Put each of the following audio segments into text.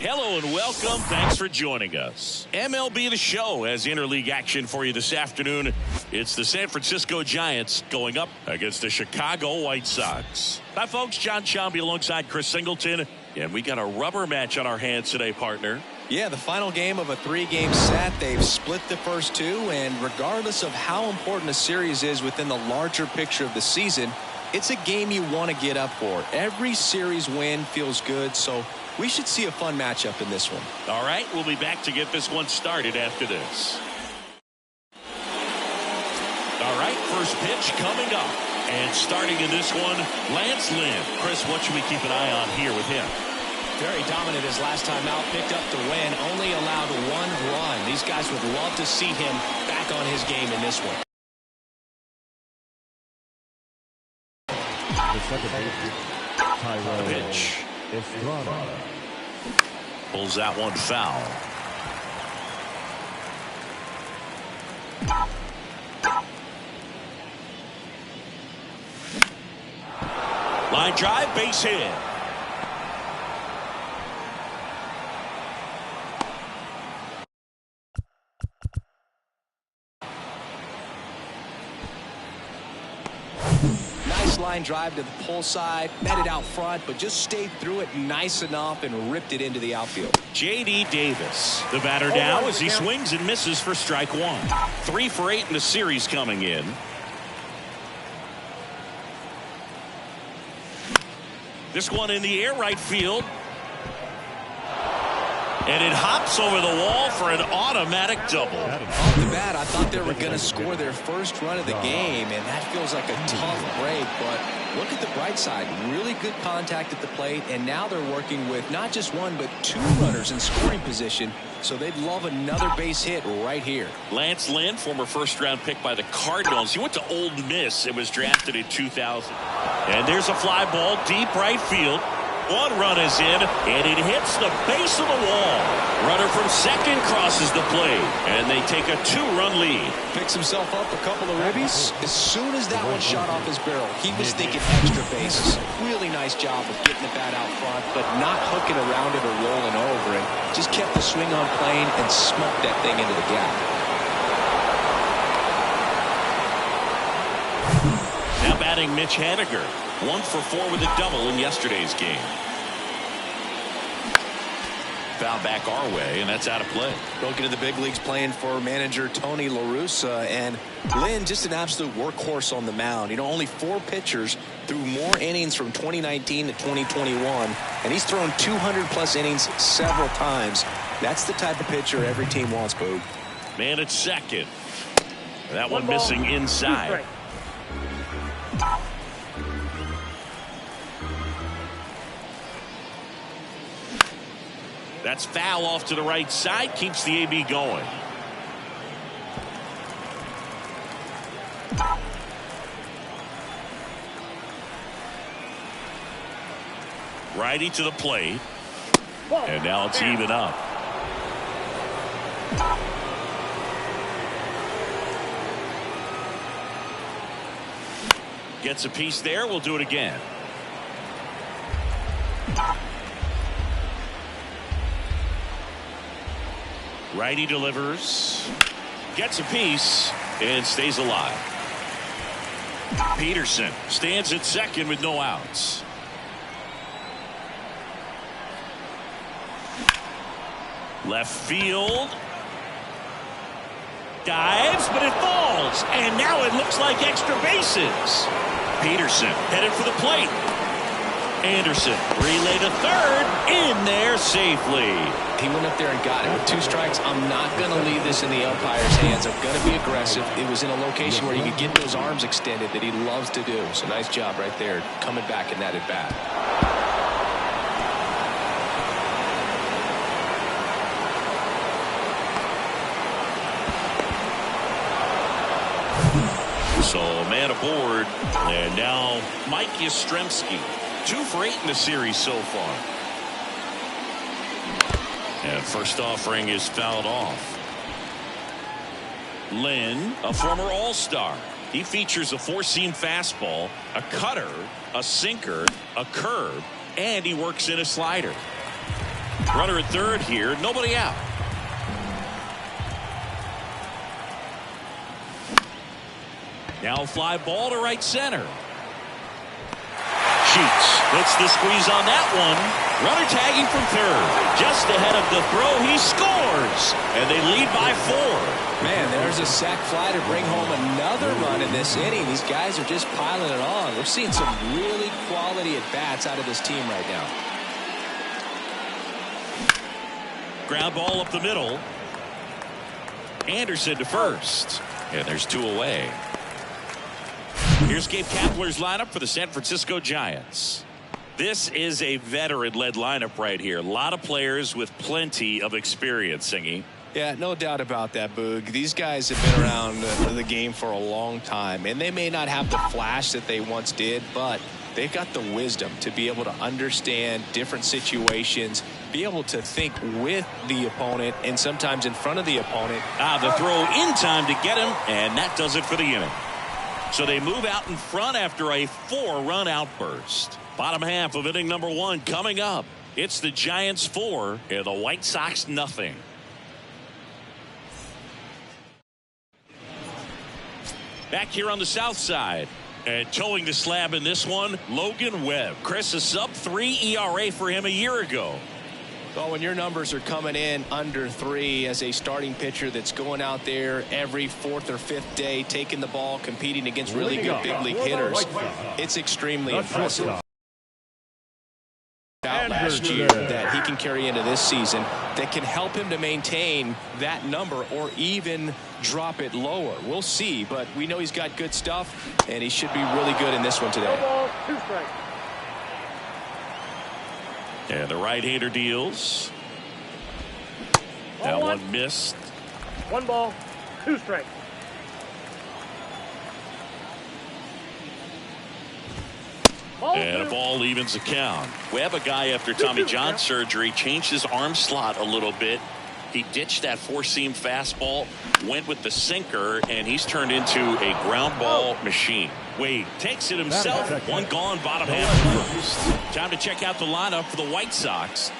Hello and welcome. Thanks for joining us. MLB The Show has interleague action for you this afternoon. It's the San Francisco Giants going up against the Chicago White Sox. Hi, folks. John Sciambi alongside Chris Singleton. And we got a rubber match on our hands today, partner. Yeah, the final game of a 3-game set. They've split the first two, and regardless of how important a series is within the larger picture of the season, it's a game you want to get up for. Every series win feels good, so we should see a fun matchup in this one. All right, we'll be back to get this one started after this. All right, first pitch coming up. And starting in this one, Lance Lynn. Chris, what should we keep an eye on here with him? Very dominant his last time out, picked up the win, only allowed 1 run. These guys would love to see him back on his game in this one. The pitch. Pulls that one foul. Line drive, base hit. Line drive to the pull side, met it out front, but just stayed through it nice enough and ripped it into the outfield. J.D. Davis, the batter now as he swings and misses for strike one. 3 for 8 in the series coming in. This one in the air, right field. And it hops over the wall for an automatic double. Off the bat, I thought they were going to score their first run of the game, and that feels like a tough break. But look at the bright side. Really good contact at the plate, and now they're working with not just 1, but 2 runners in scoring position. So they'd love another base hit right here. Lance Lynn, former first-round pick by the Cardinals. He went to Ole Miss and was drafted in 2000. And there's a fly ball deep right field. 1 run is in, and it hits the base of the wall. Runner from second crosses the plate, and they take a 2-run lead. Picks himself up a couple of ribbies. As soon as that one shot off his barrel, he was thinking extra bases. Really nice job of getting the bat out front, but not hooking around it or rolling over it. Just kept the swing on plane and smoked that thing into the gap. Now batting Mitch Haniger. 1 for 4 with a double in yesterday's game. Foul back our way, and that's out of play. Broke into the big leagues playing for manager Tony La Russa, and Lynn just an absolute workhorse on the mound. You know, only 4 pitchers threw more innings from 2019 to 2021, and he's thrown 200-plus innings several times. That's the type of pitcher every team wants, Boog. Man at second. That one missing inside. That's foul off to the right side. Keeps the AB going. Righty to the plate. And now it's even up. Gets a piece there. We'll do it again. Righty delivers, gets a piece, and stays alive. Peterson stands at second with no outs. Left field. Dives, but it falls. And now it looks like extra bases. Peterson headed for the plate. Anderson, relay to third, in there safely. He went up there and got it with 2 strikes. I'm not going to leave this in the umpire's hands. I'm going to be aggressive. It was in a location where you could get those arms extended that he loves to do. So nice job right there coming back in that at bat. So man aboard, and now Mike Yastrzemski. 2 for 8 in the series so far. And first offering is fouled off. Lynn, a former All-Star. He features a 4-seam fastball, a cutter, a sinker, a curve, and he works in a slider. Runner at third here, nobody out. Now fly ball to right center. Sheets hits the squeeze on that one. Runner tagging from third. Just ahead of the throw, he scores. And they lead by 4. Man, there's a sac fly to bring home another run in this inning. These guys are just piling it on. We're seeing some really quality at-bats out of this team right now. Ground ball up the middle. Anderson to first. And there's 2 away. Here's Gabe Kapler's lineup for the San Francisco Giants. This is a veteran-led lineup right here. A lot of players with plenty of experience, Singy. Yeah, no doubt about that, Boog. These guys have been around the game for a long time, and they may not have the flash that they once did, but they've got the wisdom to be able to understand different situations, be able to think with the opponent and sometimes in front of the opponent. The throw in time to get him, and that does it for the inning. So they move out in front after a 4-run outburst. Bottom half of inning number 1 coming up. It's the Giants 4 and the White Sox nothing. Back here on the south side. And towing the slab in this one, Logan Webb. Chris, a sub-3 ERA for him a year ago. Well, when your numbers are coming in under 3 as a starting pitcher that's going out there every 4th or 5th day, taking the ball, competing against really good big league hitters, it's extremely impressive. Out last year that he can carry into this season that can help him to maintain that number or even drop it lower. We'll see, but we know he's got good stuff, and he should be really good in this one today. And the right-hander deals. That one missed. 1 ball, 2 strikes. And a ball evens the count. Webb, a guy after Tommy John surgery, changed his arm slot a little bit. He ditched that 4-seam fastball, went with the sinker, and he's turned into a ground ball machine. Wade takes it himself. 1 gone, bottom half first. Time to check out the lineup for the White Sox.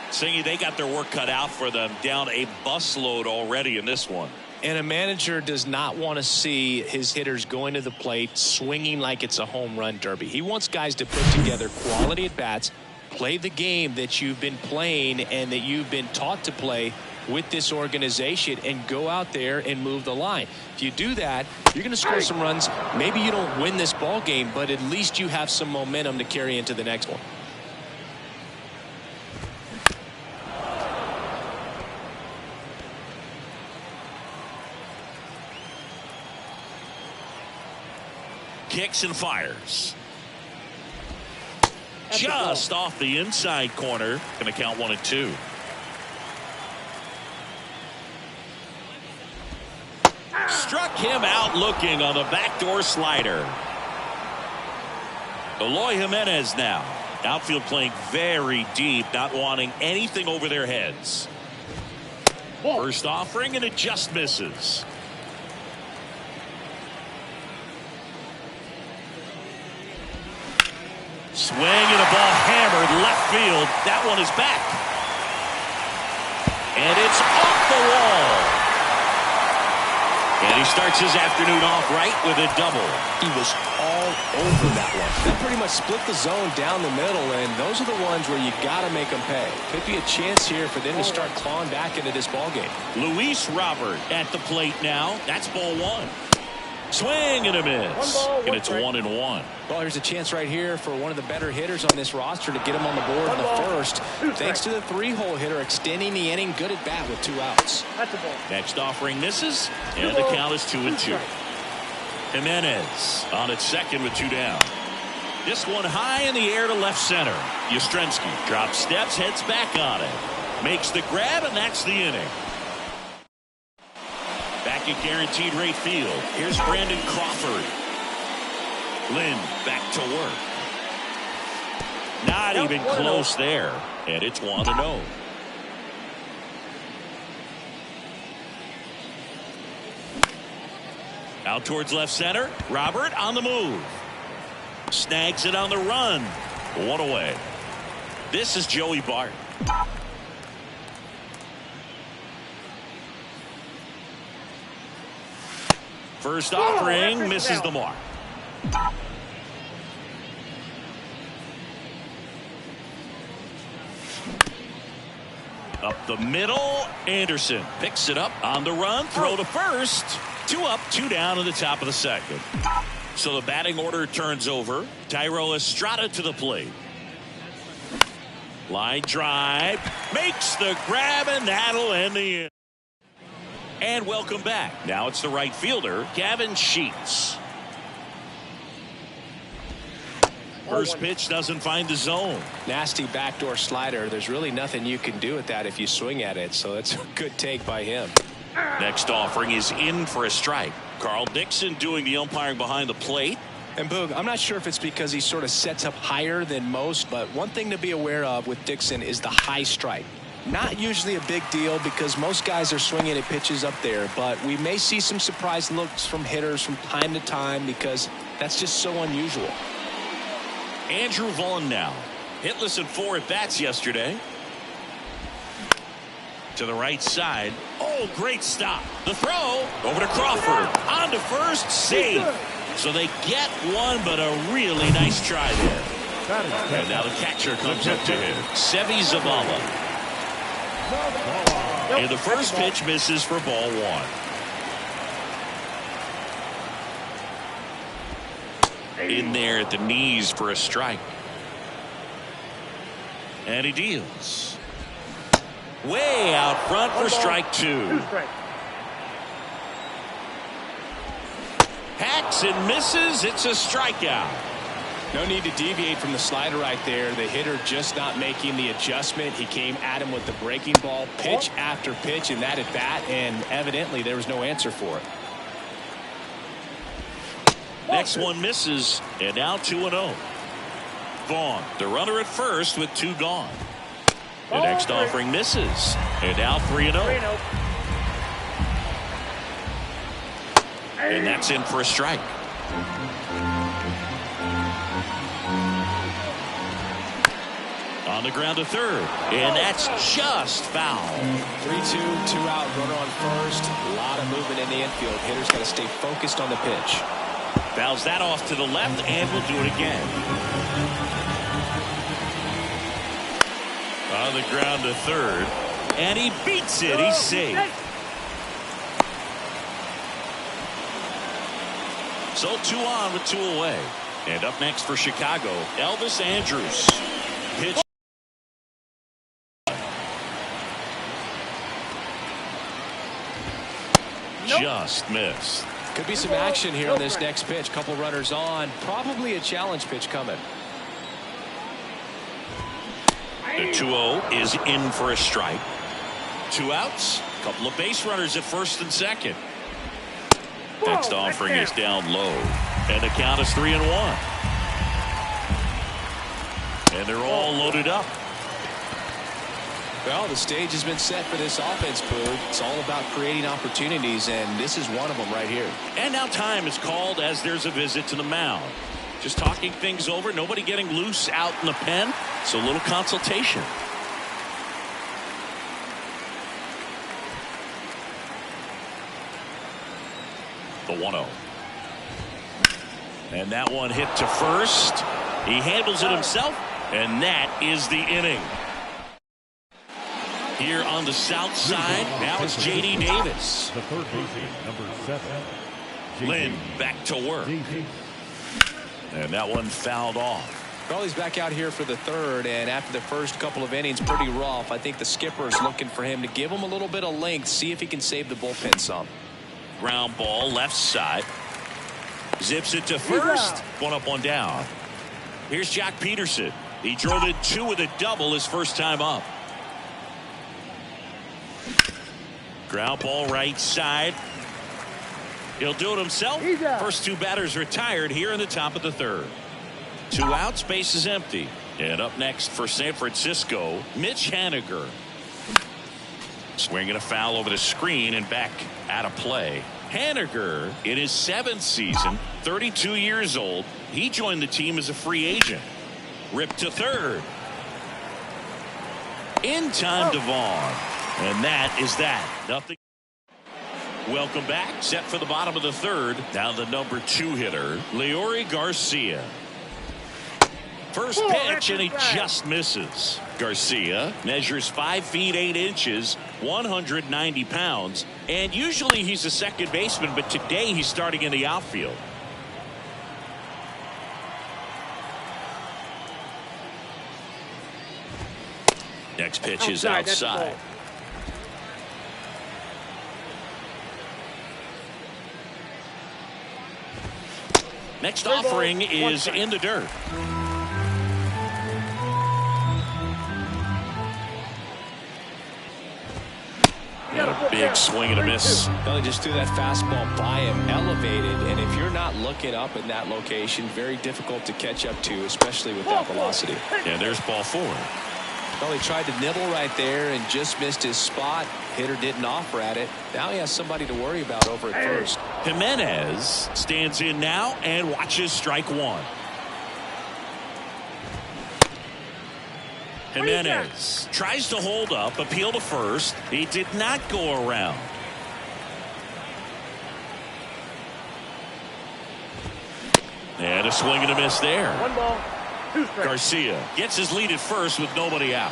Singy, they got their work cut out for them. Down a busload already in this one. And a manager does not want to see his hitters going to the plate swinging like it's a home run derby. He wants guys to put together quality at bats, play the game that you've been playing and that you've been taught to play with this organization, and go out there and move the line. If you do that, you're going to score some runs. Maybe you don't win this ball game, but at least you have some momentum to carry into the next one. Kicks and fires. Just off the inside corner. Going to count 1 and 2. Struck him out looking on the backdoor slider. Eloy Jimenez now. Outfield playing very deep, not wanting anything over their heads. First offering, and it just misses. Swing and a ball hammered left field. That one is back. And it's off the wall. And he starts his afternoon off right with a double. He was all over that one. That pretty much split the zone down the middle, and those are the ones where you got to make them pay. Could be a chance here for them to start clawing back into this ball game. Luis Robert at the plate now. That's ball 1. Swing and a miss. One ball, And it's 1-1. Well, there's a chance right here for one of the better hitters on this roster to get him on the board in the first. Thanks to the 3-hole hitter extending the inning. Good at bat with 2 outs. That's a ball. Next offering misses, and the count is 2-2. Jimenez on its second with 2 down. This one high in the air to left center. Yastrzemski drops steps, heads back on it. Makes the grab, and that's the inning. Back at guaranteed rate field. Here's Brandon Crawford. Lynn back to work. Not even close there. And it's 1-0. Out towards left center. Robert on the move. Snags it on the run. 1 away. This is Joey Bart. First offering misses the mark. Up the middle. Anderson picks it up on the run. Throw to first. 2 up, 2 down in the top of the second. So the batting order turns over. Thairo Estrada to the plate. Line drive. Makes the grab, and that'll end the inning. And welcome back. Now it's the right fielder, Gavin Sheets. First pitch doesn't find the zone. Nasty backdoor slider. There's really nothing you can do with that if you swing at it. So that's a good take by him. Next offering is in for a strike. Carl Dixon doing the umpiring behind the plate. And Boog, I'm not sure if it's because he sort of sets up higher than most, but one thing to be aware of with Dixon is the high strike. Not usually a big deal because most guys are swinging at pitches up there, but we may see some surprise looks from hitters from time to time because that's just so unusual. Andrew Vaughn now. Hitless in 4 at-bats yesterday. To the right side. Oh, great stop. The throw over to Crawford. On to first. Save. So they get one, but a really nice try there. And now the catcher comes up to him. Seby Zavala. And the first pitch misses for ball 1. In there at the knees for a strike. And he deals. Way out front for strike 2. Hacks and misses. It's a strikeout. No need to deviate from the slider right there. The hitter just not making the adjustment. He came at him with the breaking ball pitch after pitch in that at bat, and evidently there was no answer for it. Next one misses, and now 2-0. Vaughn, the runner at first with 2 gone. The next offering misses, and now 3-0. And that's in for a strike. On the ground to third, and that's just foul. 3-2, 2 out, runner on first. A lot of movement in the infield. Hitter's got to stay focused on the pitch. Fouls that off to the left, and we'll do it again. On the ground to third, and he beats it. He's safe. So 2 on with 2 away. And up next for Chicago, Elvis Andrus. Pitch. Just missed. Could be some action here on this next pitch. Couple runners on. Probably a challenge pitch coming. The 2-0 is in for a strike. 2 outs. Couple of base runners at first and second. Next offering is down low. And the count is 3-1. And they're all loaded up. Well, the stage has been set for this offense, Boog. It's all about creating opportunities, and this is one of them right here. And now time is called as there's a visit to the mound. Just talking things over. Nobody getting loose out in the pen. So a little consultation. The 1-0. And that one hit to first. He handles it himself, and that is the inning. Here on the south side, now it's J.D. Davis. The third baseman, number 7, Lynn back to work. And that one fouled off. Well, he's back out here for the third, and after the first couple of innings, pretty rough. I think the skipper is looking for him to give him a little bit of length, see if he can save the bullpen some. Ground ball left side. Zips it to first. One up, one down. Here's Jock Peterson. He drove in 2 with a double his first time up. Ground ball right side. He'll do it himself. First 2 batters retired here in the top of the third. 2 outs, base is empty. And up next for San Francisco, Mitch Haniger. Swinging a foul over the screen and back out of play. Haniger, in his 7th season, 32 years old, he joined the team as a free agent. Ripped to third. In time to Vaughn. And that is that. Nothing. Welcome back. Set for the bottom of the third. Now the number 2 hitter, Leury Garcia. First pitch, and he just misses. Garcia measures 5 feet 8 inches, 190 pounds, and usually he's a second baseman, but today he's starting in the outfield. Next pitch is outside. Next offering is in the dirt. Big swing and a miss. Well, he just threw that fastball by him, elevated, and if you're not looking up in that location, very difficult to catch up to, especially with that velocity. And there's ball 4. Well, he tried to nibble right there and just missed his spot. Hitter didn't offer at it. Now he has somebody to worry about over at first. Jimenez stands in now and watches strike 1. Jimenez tries to hold up, appeal to first. He did not go around. And a swing and a miss there. 1 ball, 2 strikes. Garcia gets his lead at first with nobody out.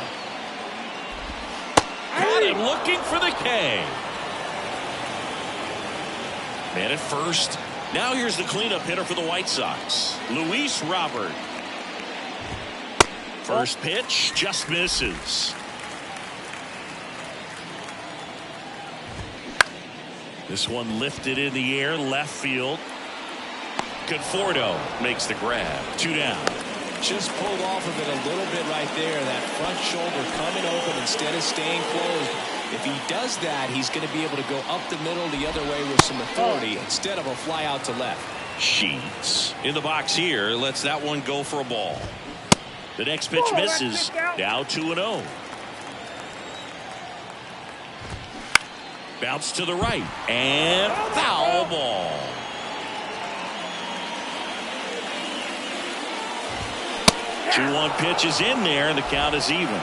Got him looking for the K. Man at first. Now here's the cleanup hitter for the White Sox, Luis Robert. First pitch just misses. This one lifted in the air, left field. Conforto makes the grab. 2 down. Just pulled off of it a little bit right there. That front shoulder coming open instead of staying closed. If he does that, he's going to be able to go up the middle the other way with some authority instead of a fly out to left. Sheets in the box here. Lets that one go for a ball. The next pitch misses. Now 2-0. Bounce to the right. And foul ball. 2-1 pitch is in there, and the count is even.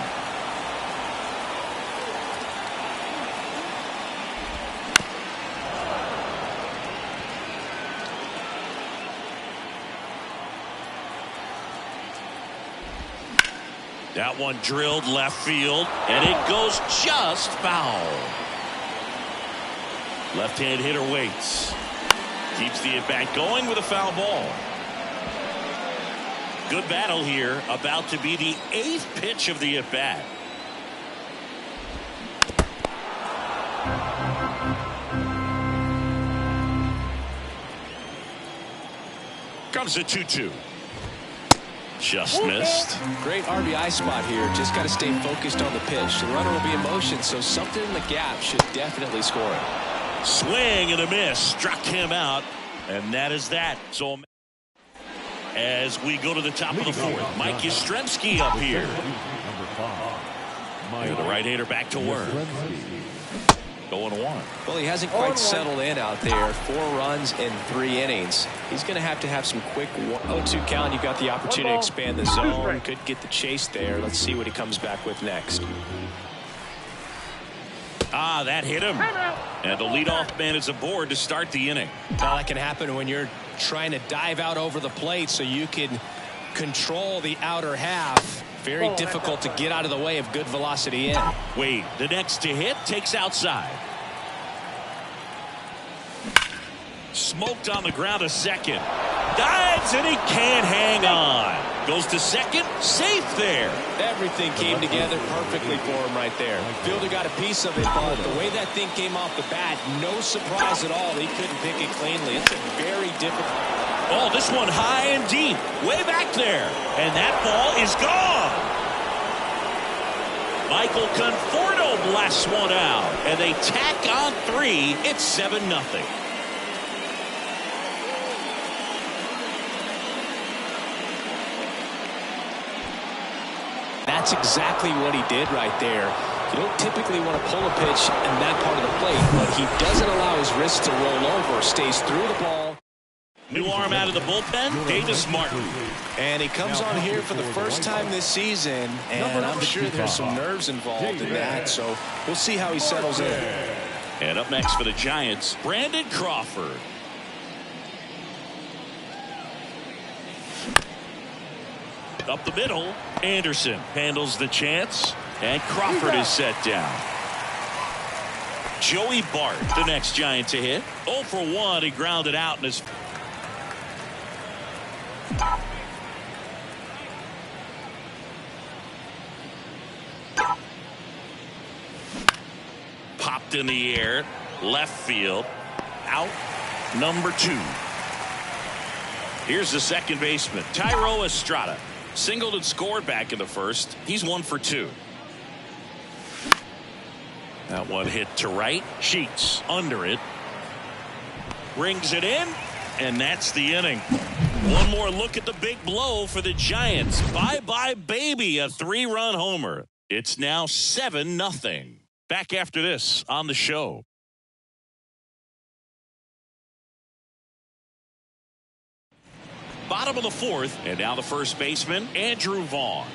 That one drilled left field, and it goes just foul. Left-hand hitter waits. Keeps the at-bat going with a foul ball. Good battle here. About to be the 8th pitch of the at-bat. Comes a 2-2. Just missed. Great RBI spot here. Just got to stay focused on the pitch. The runner will be in motion, so something in the gap should definitely score it. Swing and a miss. Struck him out. And that is that. So as we go to the top of the 4th, Mike Yastrzemski up here. The right-hander back to work. 0-1. Well, he hasn't quite settled in out there. 4 runs in 3 innings. He's going to have some quick 0-2 count. You've got the opportunity to expand the zone. Could get the chase there. Let's see what he comes back with next. Ah, that hit him. And the leadoff man is aboard to start the inning. Now that can happen when you're trying to dive out over the plate so you can control the outer half. Very difficult to get out of the way of good velocity in. Wade, the next to hit, takes outside. Smoked on the ground a second. Dives and he can't hang on. Goes to second. Safe there. Everything came together perfectly for him right there. Fielder got a piece of it, but the way that thing came off the bat, no surprise at all. He couldn't pick it cleanly. It's a very difficult. Oh, this one high and deep. Way back there. And that ball is gone. Michael Conforto blasts one out. And they tack on 3. It's 7-0. That's exactly what he did right there. You don't typically want to pull a pitch in that part of the plate, but he doesn't allow his wrist to roll over, stays through the ball. New arm out of the bullpen, Davis Martin. And he comes on here for the first time this season, and I'm sure there's some nerves involved in that, so we'll see how he settles in. And up next for the Giants, Brandon Crawford. Up the middle, Anderson handles the chance, and Crawford is set down. Joey Bart, the next Giant to hit. 0 for 1, he grounded out in his. Popped in the air, left field, out, number 2. Here's the second baseman, Thairo Estrada. Singled and scored back in the first. He's 1 for 2. That one hit to right. Sheets under it. Rings it in. And that's the inning. One more look at the big blow for the Giants. Bye-bye, baby. A 3-run homer. It's now 7-0. Back after this on the show. Bottom of the 4th, and now the first baseman, Andrew Vaughn.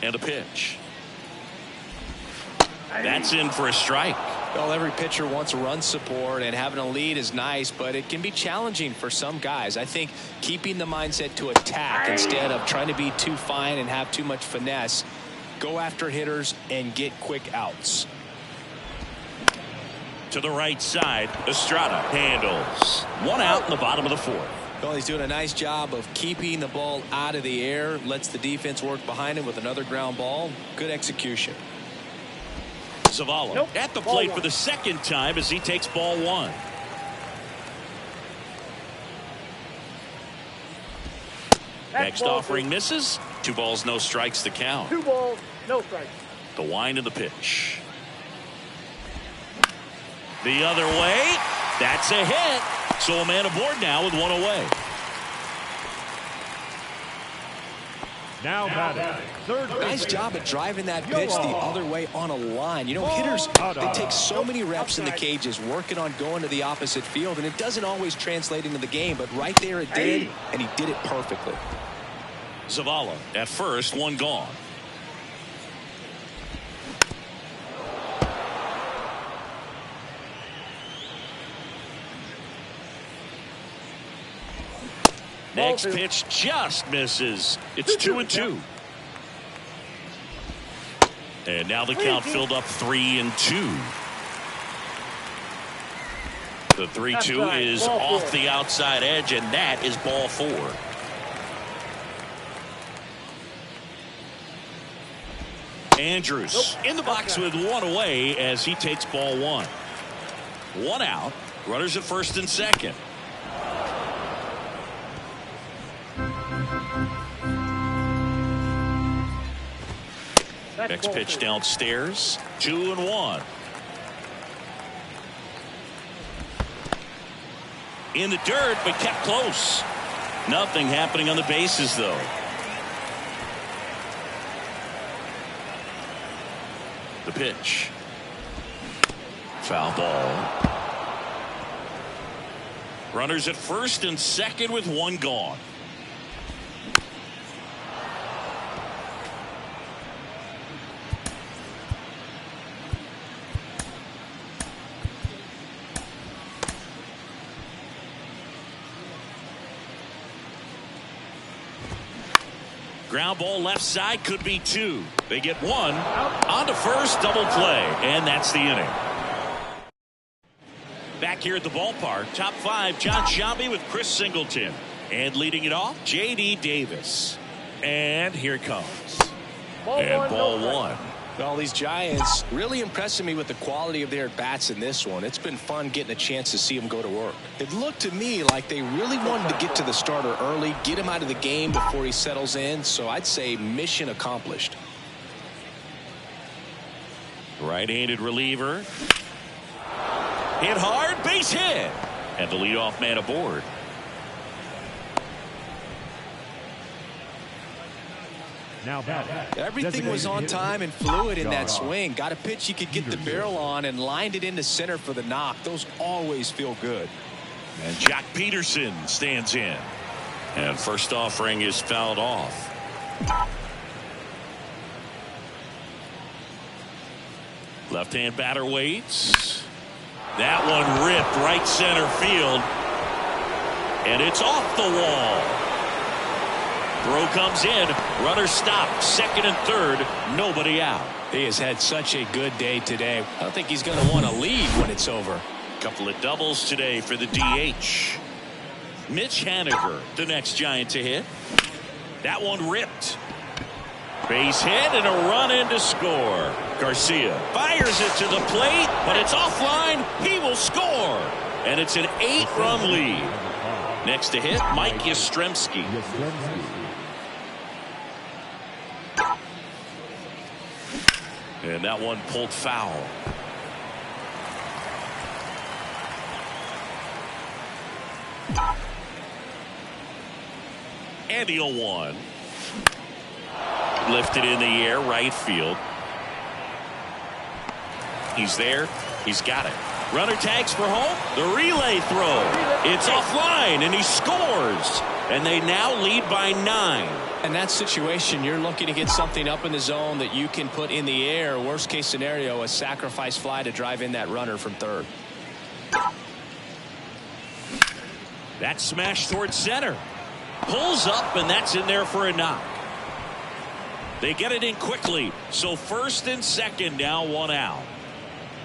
And a pitch. That's in for a strike. Well, every pitcher wants run support, and having a lead is nice, but it can be challenging for some guys. I think keeping the mindset to attack instead of trying to be too fine and have too much finesse. Go after hitters and get quick outs. To the right side, Estrada handles. 1 out in the bottom of the 4th. Well, he's doing a nice job of keeping the ball out of the air, lets the defense work behind him with another ground ball. Good execution. Zavala at the plate for the second time as he takes ball 1. Next offering misses. 2 balls, no strikes to count. 2 balls, no strikes. The wind of the pitch. The other way. That's a hit. So a man aboard now with 1 away. Now batting, third. Nice job at driving that pitch the other way on a line. You know, hitters, they take so many reps in the cages working on going to the opposite field, and it doesn't always translate into the game, but right there it did, and he did it perfectly. Zavala at first, 1 gone. Next pitch just misses. It's 2-2. And now the count filled up 3-2. The 3-2 is off the outside edge, and that is ball 4. Andrews in the box with 1 away as he takes ball 1. 1 out. Runners at first and second. Next pitch downstairs. 2-1. In the dirt, but kept close. Nothing happening on the bases, though. The pitch. Foul ball. Runners at first and second with 1 gone. Ground ball left side, could be 2. They get 1 on to first, double play, and that's the inning. Back back here at the ballpark. Top 5, Jon Sciambi with Chris Singleton. And leading it off, J.D. Davis. And here it comes. Ball one. Well, these Giants really impressing me with the quality of their at-bats in this one. It's been fun getting a chance to see them go to work. It looked to me like they really wanted to get to the starter early, get him out of the game before he settles in. So I'd say mission accomplished. Right-handed reliever. Hit hard, base hit. And the leadoff man aboard. Now batting. Everything was on time and fluid in that swing. Got a pitch he could get the barrel on and lined it into center for the knock. Those always feel good. And Jack Peterson stands in. And first offering is fouled off. Left-hand batter waits. That one ripped right center field. And it's off the wall. Throw comes in. Runner stopped. Second and third. Nobody out. He has had such a good day today. I don't think he's going to want to leave when it's over. Couple of doubles today for the DH. Mitch Haniger, the next Giant to hit. That one ripped. Base hit and a run in to score. Garcia fires it to the plate, but it's offline. He will score. And it's an 8-run lead. Next to hit, Mike Yastrzemski. And that one pulled foul. And the 0-1. Lifted in the air, right field. He's there. He's got it. Runner tags for home. The relay throw. It's offline, and he scores. And they now lead by 9. In that situation, you're looking to get something up in the zone that you can put in the air. Worst case scenario, a sacrifice fly to drive in that runner from third. That smash towards center. Pulls up, and that's in there for a knock. They get it in quickly. So first and second now, 1 out.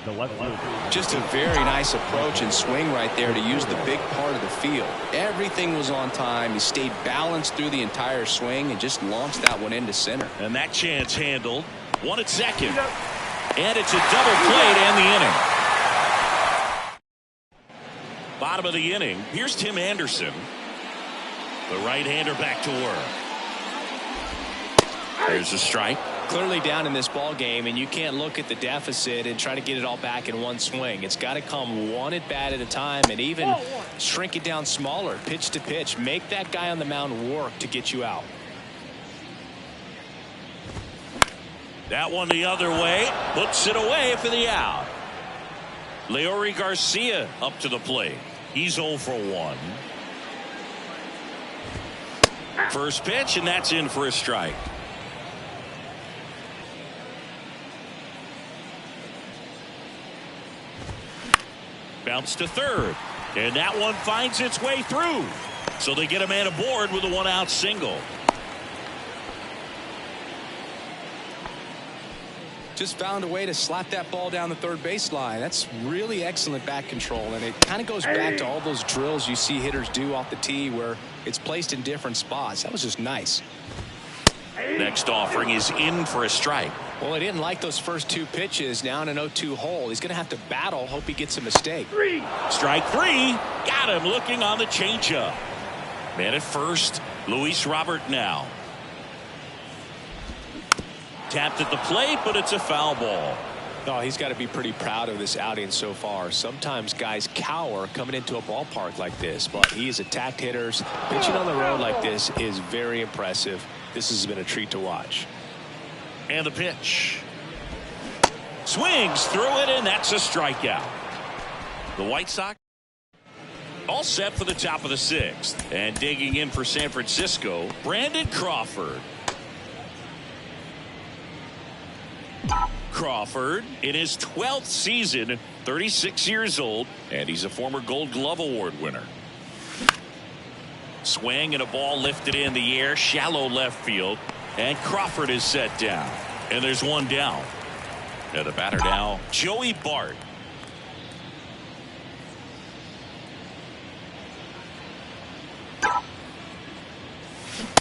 The left fielder. Just a very nice approach and swing right there to use the big part of the field. Everything was on time. He stayed balanced through the entire swing and just launched that one into center. And that chance handled. 1 at second. And it's a double play to end the inning. Bottom of the inning. Here's Tim Anderson. The right-hander back to work. There's a strike. Clearly down in this ball game, and you can't look at the deficit and try to get it all back in one swing. It's got to come one at bat at a time, and even shrink it down smaller, pitch to pitch. Make that guy on the mound work to get you out. That one the other way, puts it away for the out. Leury Garcia up to the plate. He's 0 for 1. First pitch, and that's in for a strike. Bounce to third, and that one finds its way through. So they get a man aboard with a 1-out single. Just found a way to slap that ball down the third baseline. That's really excellent bat control, and it kind of goes back to all those drills you see hitters do off the tee where it's placed in different spots. That was just nice. Next offering is in for a strike. Well, he didn't like those first 2 pitches. Now in an 0-2 hole, he's going to have to battle. Hope he gets a mistake. Strike 3. Got him looking on the changeup. Man at first, Luis Robert now. Tapped at the plate, but it's a foul ball. Oh, he's got to be pretty proud of this outing so far. Sometimes guys cower coming into a ballpark like this, but he has attacked hitters. Pitching on the road like this is very impressive. This has been a treat to watch. And the pitch. Swings through it, and that's a strikeout. The White Sox all set for the top of the 6th. And digging in for San Francisco, Brandon Crawford. Crawford in his 12th season, 36 years old, and he's a former Gold Glove Award winner. Swing and a ball lifted in the air, shallow left field, and Crawford is set down. And there's one down. And the batter now, Joey Bart.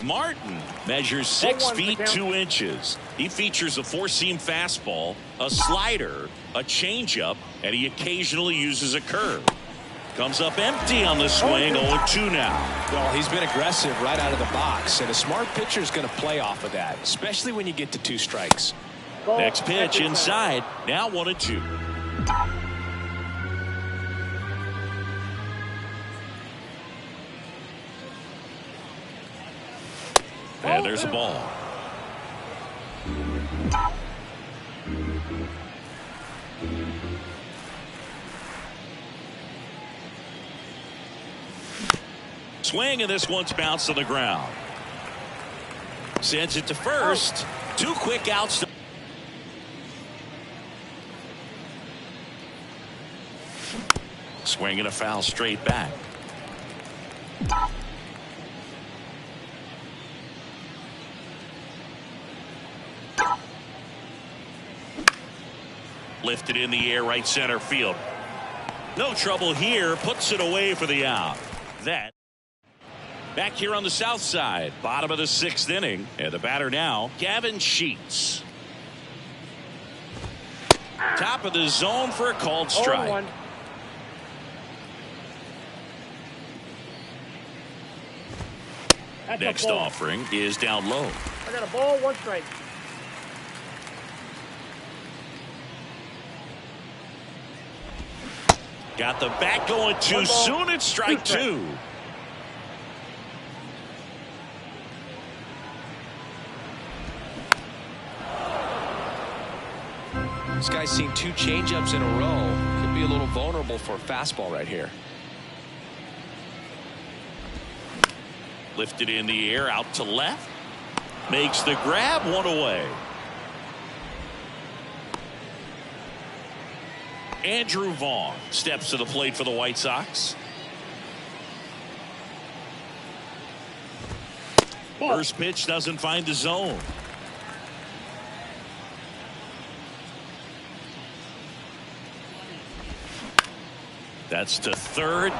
Martin measures 6 feet 2 inches. He features a four-seam fastball, a slider, a changeup, and he occasionally uses a curve. Comes up empty on the swing, 0-2 now. Well, he's been aggressive right out of the box, and a smart pitcher is going to play off of that, especially when you get to 2 strikes. Next pitch inside, now 1-2. And there's a ball. Swing, and this one's bounced to the ground. Sends it to first. 2 quick outs. Swing and a foul straight back. Lifted in the air, right center field. No trouble here. Puts it away for the out. That. Back here on the south side, bottom of the 6th inning, and the batter now, Gavin Sheets. Top of the zone for a called strike. Next offering is down low. I got a ball, 1 strike. Got the bat going too soon. It's strike 2. This guy's seen 2 changeups in a row. Could be a little vulnerable for a fastball right here. Lifted in the air, out to left. Makes the grab, 1 away. Andrew Vaughn steps to the plate for the White Sox. First pitch doesn't find the zone. That's to third.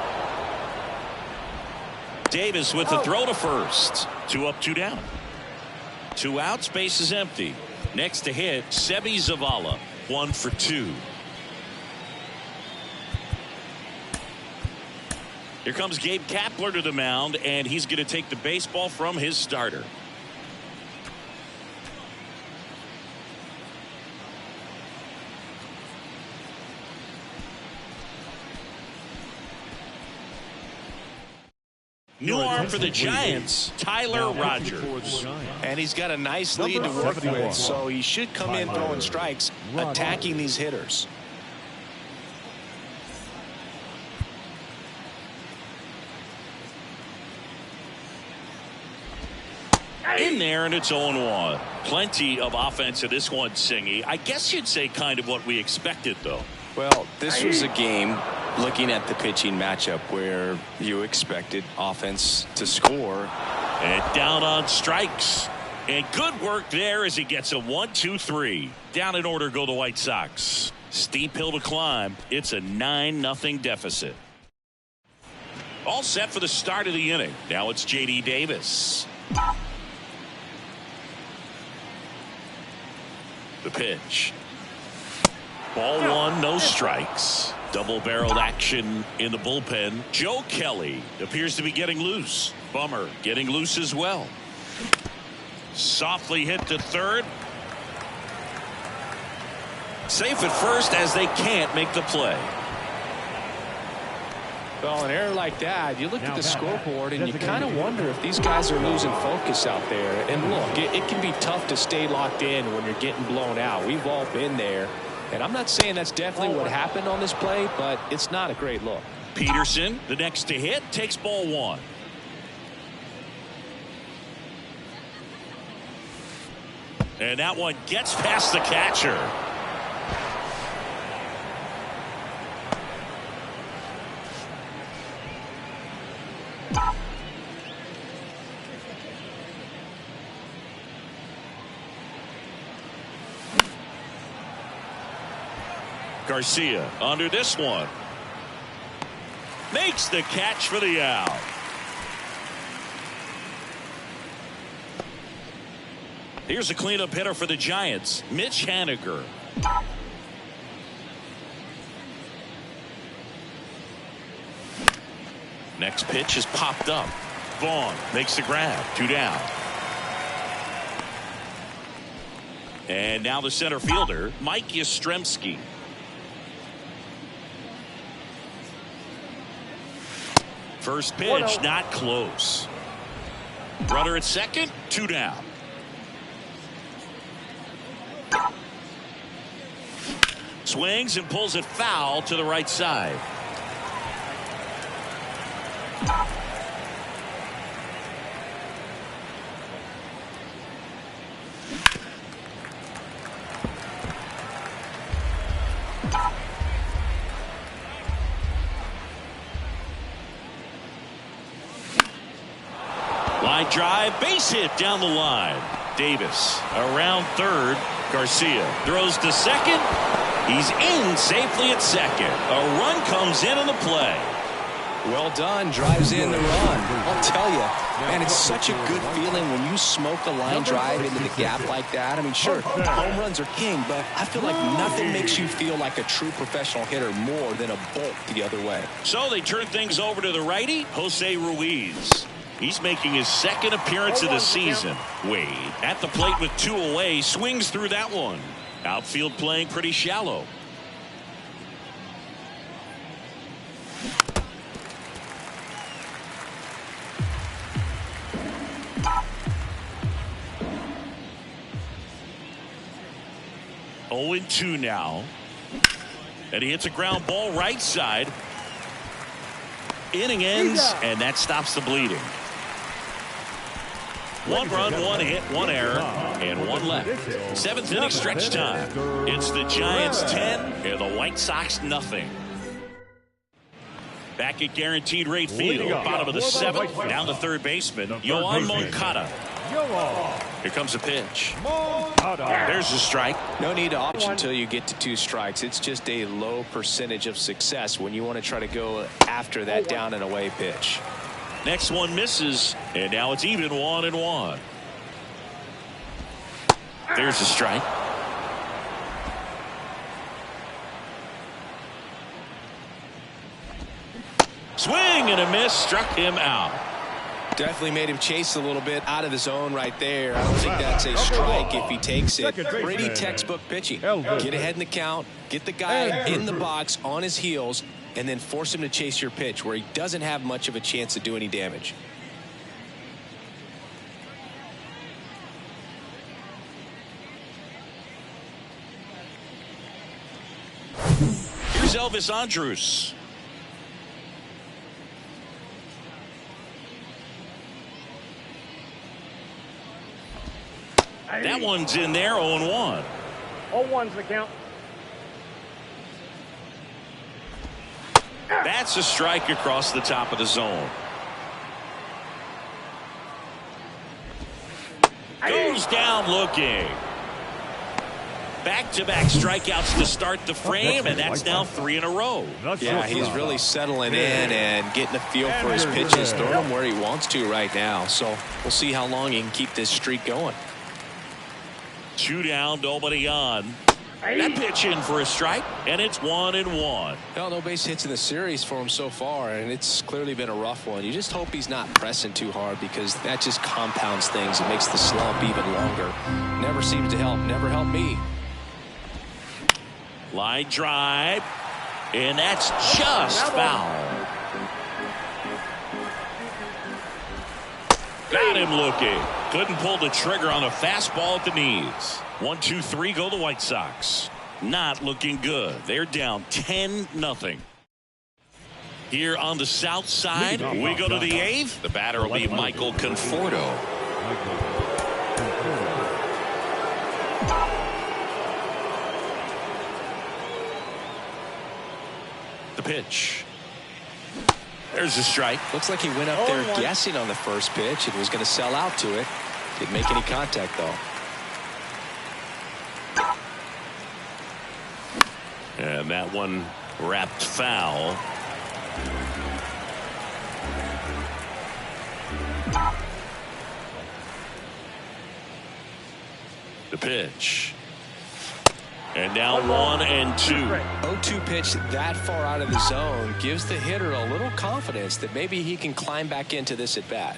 Davis with the throw to first. 2 up, 2 down. 2 outs, base is empty. Next to hit, Sebi Zavala. 1 for 2. Here comes Gabe Kapler to the mound, and he's going to take the baseball from his starter. New arm for the Giants, Tyler Rogers. And he's got a nice lead to work with, so he should come in throwing strikes, attacking these hitters. In there, and it's 0-1. Plenty of offense in this one, Singy. I guess you'd say kind of what we expected, though. Well, this was a game, looking at the pitching matchup, where you expected offense to score. And down on strikes. And good work there as he gets a 1-2-3. Down in order go the White Sox. Steep hill to climb. It's a 9-0 deficit. All set for the start of the inning. Now it's J.D. Davis. The pitch. Ball 1, no strikes. Double-barreled action in the bullpen. Joe Kelly appears to be getting loose. Bummer getting loose as well. Softly hit to third. Safe at first as they can't make the play. Well, an error like that, you look at the scoreboard and you kind of wonder if these guys are losing focus out there. And look, it can be tough to stay locked in when you're getting blown out. We've all been there. And I'm not saying that's definitely what happened on this play, but it's not a great look. Peterson, the next to hit, takes ball 1. And that one gets past the catcher. Garcia under this one. Makes the catch for the out. Here's a cleanup hitter for the Giants, Mitch Haniger. Next pitch is popped up. Vaughn makes the grab. 2 down. And now the center fielder, Mike Yastrzemski. First pitch, not close. Runner at second, 2 down. Swings and pulls it foul to the right side. Line drive, base hit down the line. Davis around third. Garcia throws to second. He's in safely at second. A run comes in on the play. Well done. Drives in the run. I'll tell you, man, it's such a good feeling when you smoke a line drive into the gap like that. I mean, sure, home runs are king, but I feel like nothing makes you feel like a true professional hitter more than a bolt the other way. So they turn things over to the righty, Jose Ruiz. He's making his second appearance of the season. Wade at the plate with 2 away, swings through that one. Outfield playing pretty shallow. Oh, 2 now. And he hits a ground ball right side. Inning ends, and that stops the bleeding. 1 run, 1 hit, 1 error, and 1 left. 7th inning stretch time. It's the Giants 10 and the White Sox nothing. Back at Guaranteed Rate Field, bottom of the 7th, down to third baseman, Yoan Moncada. Here comes a pitch. There's a strike. No need to option until you get to 2 strikes. It's just a low percentage of success when you want to try to go after that down and away pitch. Next one misses, and now it's even 1-1. There's a strike. Swing and a miss, struck him out. Definitely made him chase a little bit out of the zone right there. I don't think that's a strike if he takes it. Pretty textbook pitching. Get ahead in the count, get the guy in the box on his heels, and then force him to chase your pitch where he doesn't have much of a chance to do any damage. Here's Elvis Andrus. That one's in there, 0-1. 0-1's the count. That's a strike across the top of the zone. Goes down looking. Back-to-back strikeouts to start the frame, and that's now 3 in a row. Yeah, he's really settling in and getting a feel for his pitches, throwing them where he wants to right now. So we'll see how long he can keep this streak going. 2 down, nobody on. That pitch in for a strike, and it's 1-1. Well, no base hits in the series for him so far, and it's clearly been a rough one. You just hope he's not pressing too hard because that just compounds things. It makes the slump even longer. Never seems to help. Never helped me. Line drive, and that's just foul. Got him looking. Couldn't pull the trigger on a fastball at the knees. 1-2-3 go the White Sox. Not looking good. They're down 10-0. Here on the south side, we go to the 8th. The batter will be Michael Conforto. The pitch. There's a strike. Looks like he went up there guessing on the first pitch and was going to sell out to it. Didn't make any contact, though. And that one wrapped foul. pitch. And now 1-2. 0-2 pitch that far out of the zone gives the hitter a little confidence that maybe he can climb back into this at bat.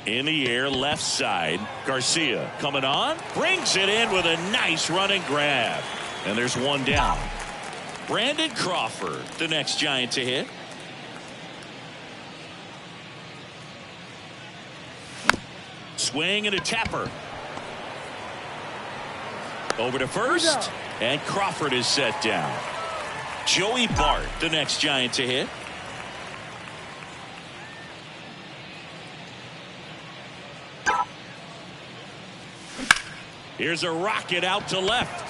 In the air, left side. Garcia coming on. Brings it in with a nice running grab. And there's one down. Brandon Crawford, the next Giant to hit. Swing and a tapper. Over to first. And Crawford is set down. Joey Bart, the next Giant to hit. Here's a rocket out to left.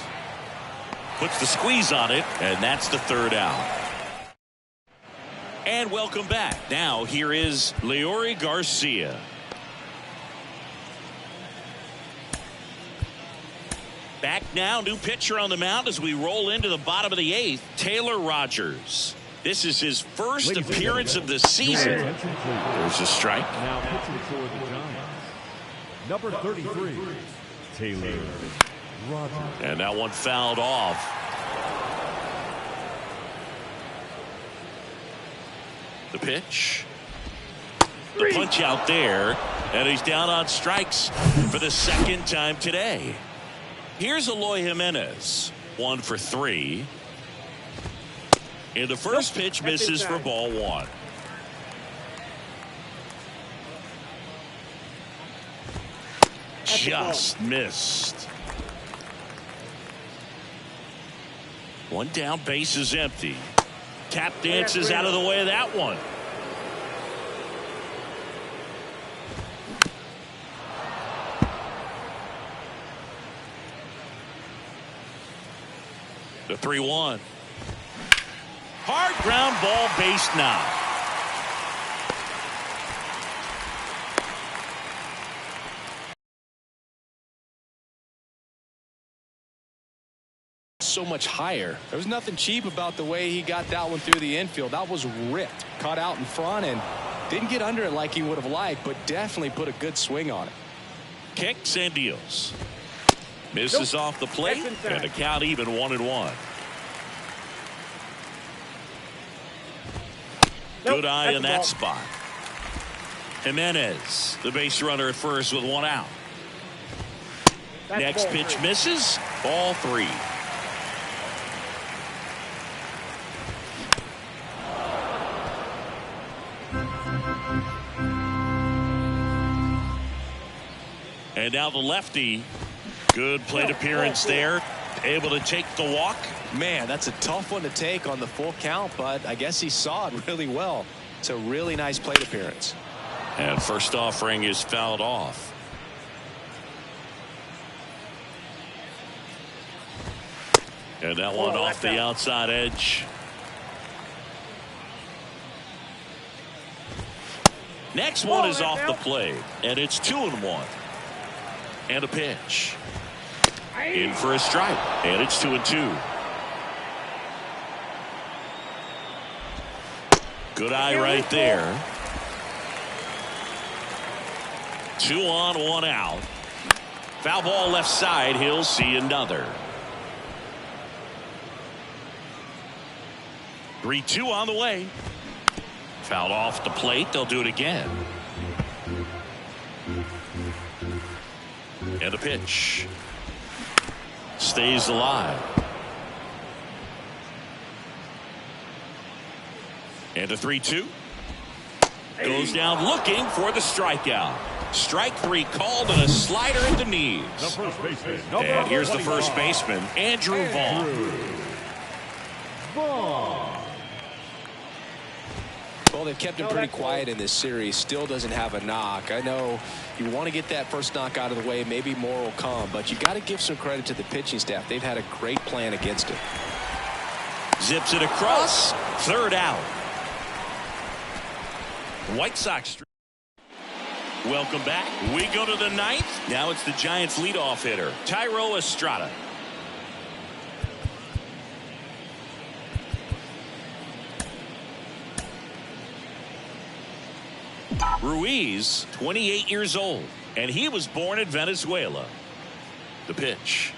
Puts the squeeze on it, and that's the third out. And welcome back. Now here is Leury Garcia. Back now, new pitcher on the mound as we roll into the bottom of the eighth, Taylor Rogers. This is his first appearance of the season. There's a strike. Now pitching for the Giants, number 33, Taylor Rogers. And that one fouled off. The pitch. The punch out there. And he's down on strikes for the second time today. Here's Eloy Jimenez. 1 for 3. And the first pitch misses for ball 1. Just missed. One down, base is empty. Tap dances out of the way of that one. The 3-1. Hard ground ball, base knock. So much higher. There was nothing cheap about the way he got that one through the infield. That was ripped, caught out in front, and didn't get under it like he would have liked, but definitely put a good swing on it. Kicks and deals. Misses off the plate, and the count even 1-1. Good eye in that spot. Jimenez, the base runner at first with 1 out. Next pitch misses. Ball 3. And now the lefty. Good plate appearance there. Able to take the walk. Man, that's a tough one to take on the full count, but I guess he saw it really well. It's a really nice plate appearance. And first offering is fouled off. And that one off the outside edge. Next one is off the plate, and it's 2-1. And a pitch. In for a strike, and it's 2-2. Good eye right there. 2 on, 1 out. Foul ball left side. He'll see another. 3-2 on the way. Fouled off the plate. They'll do it again. And a pitch. Stays alive. And a 3-2. Goes down looking for the strikeout. Strike 3 called, and a slider at the knees. The first baseman. And here's the first baseman, Andrew Vaughn. Well, they've kept him pretty quiet in this series. Still doesn't have a knock. I know you want to get that first knock out of the way. Maybe more will come, but you got to give some credit to the pitching staff. They've had a great plan against it. Zips it across. Third out. White Sox. Welcome back. We go to the 9th. Now it's the Giants leadoff hitter, Thairo Estrada. Ruiz, 28 years old, and he was born in Venezuela. The pitch.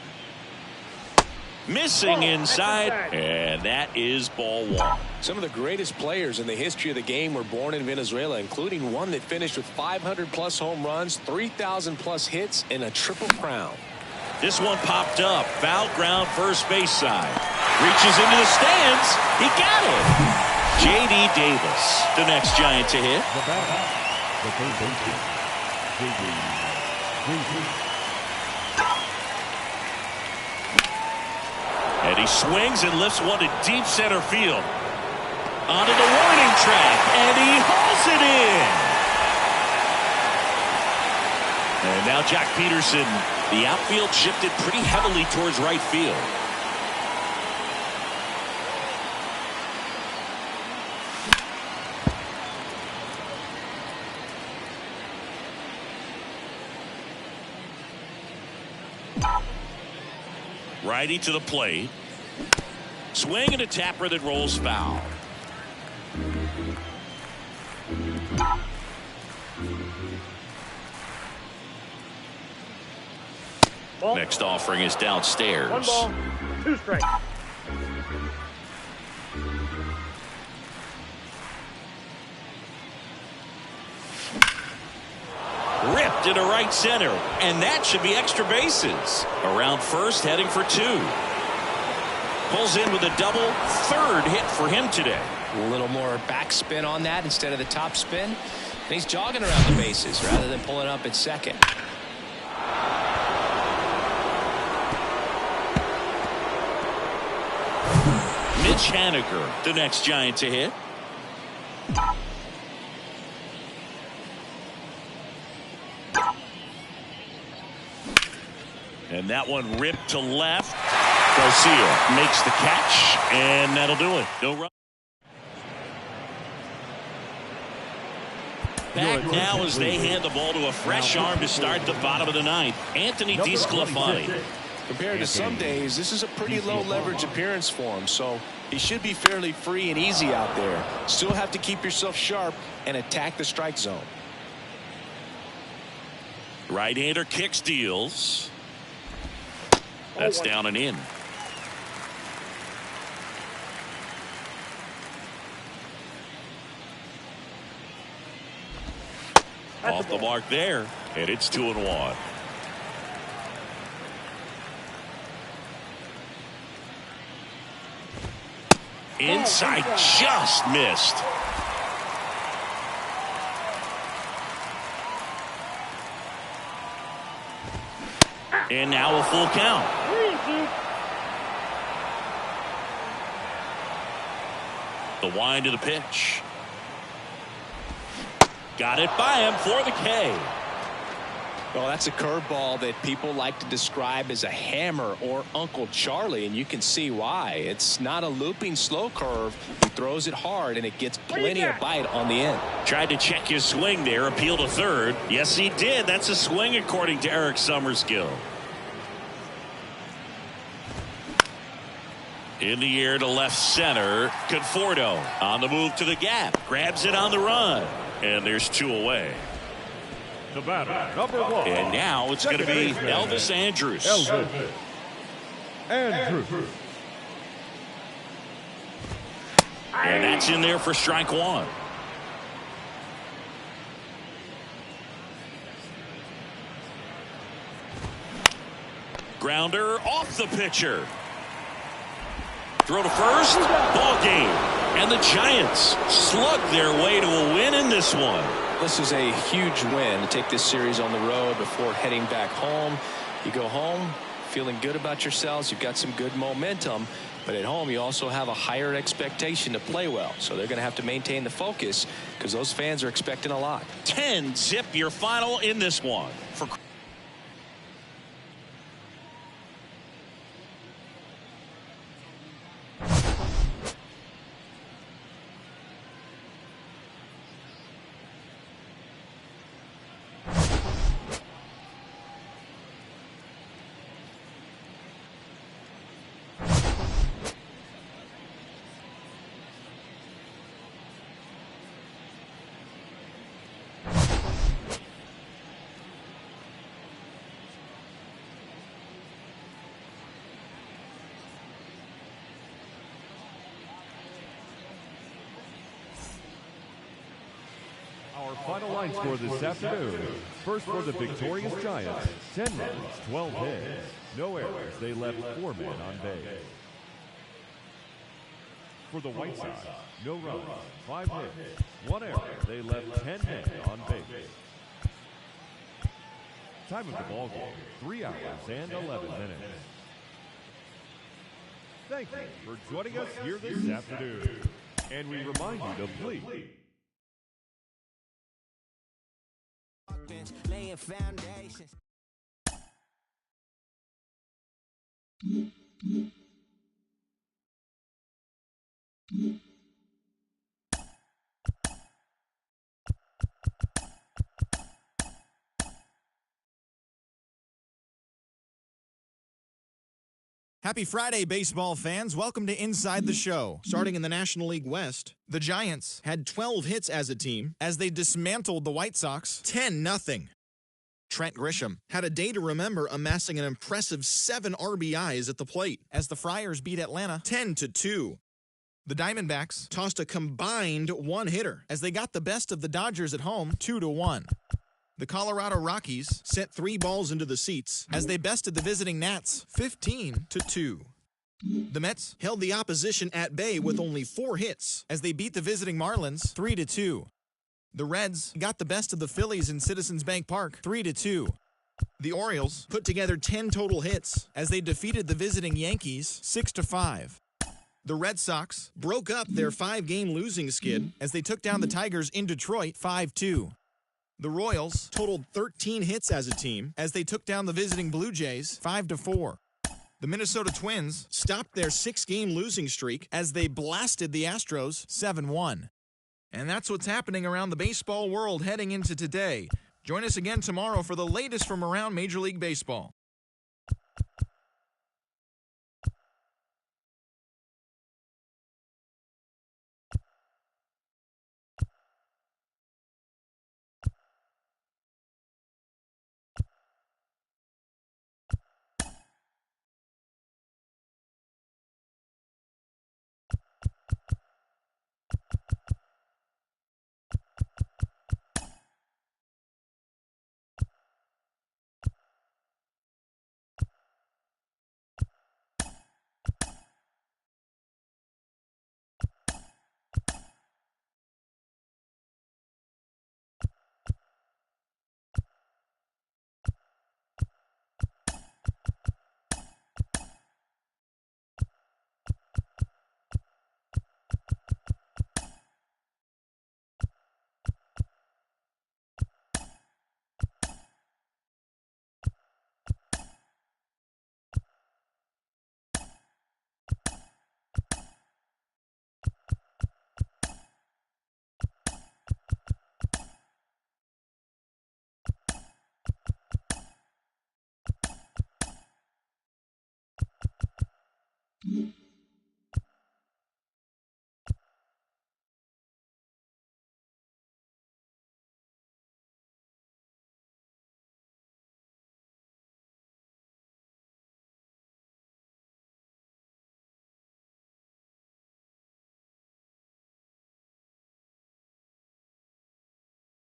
Missing inside, and that is ball one. Some of the greatest players in the history of the game were born in Venezuela, including one that finished with 500-plus home runs, 3,000-plus hits, and a triple crown. This one popped up. Foul ground, first base side. Reaches into the stands. He got it. J.D. Davis, the next Giant to hit. The batter, the third baseman, J.D. Davis. And he swings and lifts one to deep center field. Onto the warning track, and he hauls it in. And now Jack Peterson, the outfield shifted pretty heavily towards right field. Righty to the plate. Swing and a tapper that rolls foul. Ball. Next offering is downstairs. 1 ball, 2 strikes. Ripped into right center, and that should be extra bases. Around first, heading for 2. Pulls in with a double, third hit for him today. A little more backspin on that instead of the top spin. And he's jogging around the bases rather than pulling up at second. Mitch Haniger, the next Giant to hit. And that one ripped to left. Garcia makes the catch, and that'll do it. No run. Back now as they hand the ball to a fresh arm to start the bottom of the ninth. Anthony DeSclafani. Compared to some days, this is a pretty low leverage appearance for him, so he should be fairly free and easy out there. Still have to keep yourself sharp and attack the strike zone. Right-hander kicks, deals. That's down and in. Off the mark there, and it's 2-1. Inside, just missed. And now a full count. The wind of the pitch. Got it by him for the K. Well, that's a curveball that people like to describe as a hammer or Uncle Charlie, and you can see why. It's not a looping slow curve. He throws it hard, and it gets plenty of bite on the end. Tried to check his swing there, appeal to third. Yes, he did. That's a swing according to Eric Summerskill. In the air to left center. Conforto on the move to the gap. Grabs it on the run. And there's 2 away. The batter, number 1. And now it's going to be Elvis Andrus. Elvis Andrus. And that's in there for strike 1. Grounder off the pitcher. Throw to first. Ball game. And the Giants slug their way to a win in this one. This is a huge win to take this series on the road before heading back home. You go home feeling good about yourselves. You've got some good momentum. But at home, you also have a higher expectation to play well. So they're going to have to maintain the focus because those fans are expecting a lot. 10-zip your final in this one. For Our final line score this afternoon. First for the victorious Giants, 10 runs, 12 hits. No errors, they left 4 men on base. For the White Sox, no runs, 5 hits, 1 error, they left 10 men on base. Time of the ball game, 3 hours and 11 minutes. Thank you for joining us here this afternoon. And we remind you to please laying foundations. Happy Friday, baseball fans. Welcome to Inside the Show. Starting in the National League West, the Giants had 12 hits as a team as they dismantled the White Sox 10-0. Trent Grisham had a day to remember, amassing an impressive 7 RBIs at the plate as the Friars beat Atlanta 10-2. The Diamondbacks tossed a combined 1 hitter as they got the best of the Dodgers at home 2-1. The Colorado Rockies sent 3 balls into the seats as they bested the visiting Nats 15-2. The Mets held the opposition at bay with only 4 hits as they beat the visiting Marlins 3-2. The Reds got the best of the Phillies in Citizens Bank Park 3-2. The Orioles put together 10 total hits as they defeated the visiting Yankees 6-5. The Red Sox broke up their 5-game losing skid as they took down the Tigers in Detroit 5-2. The Royals totaled 13 hits as a team as they took down the visiting Blue Jays 5-4. The Minnesota Twins stopped their 6-game losing streak as they blasted the Astros 7-1. And that's what's happening around the baseball world heading into today. Join us again tomorrow for the latest from around Major League Baseball.